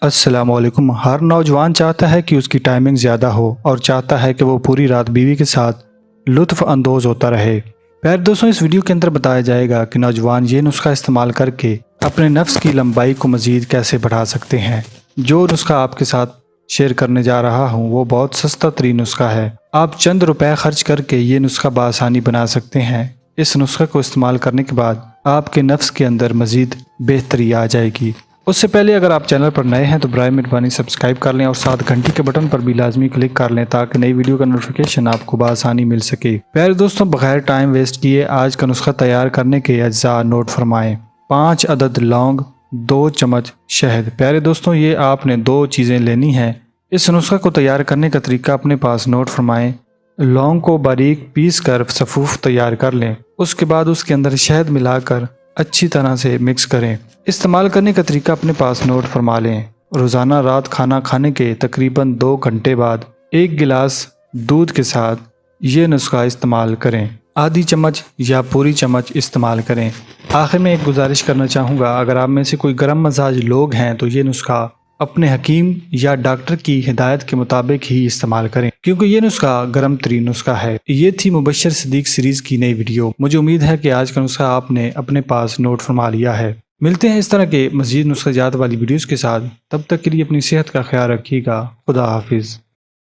السلام علیکم۔ ہر نوجوان چاہتا ہے کہ اس کی ٹائمنگ زیادہ ہو اور چاہتا ہے کہ وہ پوری رات بیوی کے ساتھ لطف اندوز ہوتا رہے۔ پیارے دوستوں، اس ویڈیو کے اندر بتایا جائے گا کہ نوجوان یہ نسخہ استعمال کر کے اپنے نفس کی لمبائی کو مزید کیسے بڑھا سکتے ہیں۔ جو نسخہ آپ کے ساتھ شیئر کرنے جا رہا ہوں وہ بہت سستا ترین نسخہ ہے۔ آپ چند روپے خرچ کر کے یہ نسخہ بآسانی بنا سکتے ہیں۔ اس نسخے کو استعمال کرنے کے بعد آپ کے نفس کے اندر مزید بہتری آ جائے گی۔ اس سے پہلے اگر آپ چینل پر نئے ہیں تو برائے مہربانی سبسکرائب کر لیں اور ساتھ گھنٹی کے بٹن پر بھی لازمی کلک کر لیں تاکہ نئی ویڈیو کا نوٹیفیکیشن آپ کو بآسانی مل سکے۔ پیارے دوستوں، بغیر ٹائم ویسٹ کیے آج کا نسخہ تیار کرنے کے اجزاء نوٹ فرمائیں۔ 5 عدد لونگ، 2 چمچ شہد۔ پیارے دوستوں، یہ آپ نے 2 چیزیں لینی ہیں۔ اس نسخے کو تیار کرنے کا طریقہ اپنے پاس نوٹ فرمائیں۔ لونگ کو باریک پیس کر صفوف تیار کر لیں۔ اس کے بعد اس کے اندر شہد ملا کر اچھی طرح سے مکس کریں۔ استعمال کرنے کا طریقہ اپنے پاس نوٹ فرما لیں۔ روزانہ رات کھانا کھانے کے تقریباً 2 گھنٹے بعد 1 گلاس دودھ کے ساتھ یہ نسخہ استعمال کریں۔ آدھی چمچ یا پوری چمچ استعمال کریں۔ آخر میں ایک گزارش کرنا چاہوں گا، اگر آپ میں سے کوئی گرم مزاج لوگ ہیں تو یہ نسخہ اپنے حکیم یا ڈاکٹر کی ہدایت کے مطابق ہی استعمال کریں، کیونکہ یہ نسخہ گرم ترین نسخہ ہے۔ یہ تھی مبشر صدیق سیریز کی نئی ویڈیو۔ مجھے امید ہے کہ آج کا نسخہ آپ نے اپنے پاس نوٹ فرما لیا ہے۔ ملتے ہیں اس طرح کے مزید نسخہ جات والی ویڈیوز کے ساتھ۔ تب تک کے لیے اپنی صحت کا خیال رکھیے گا۔ خدا حافظ۔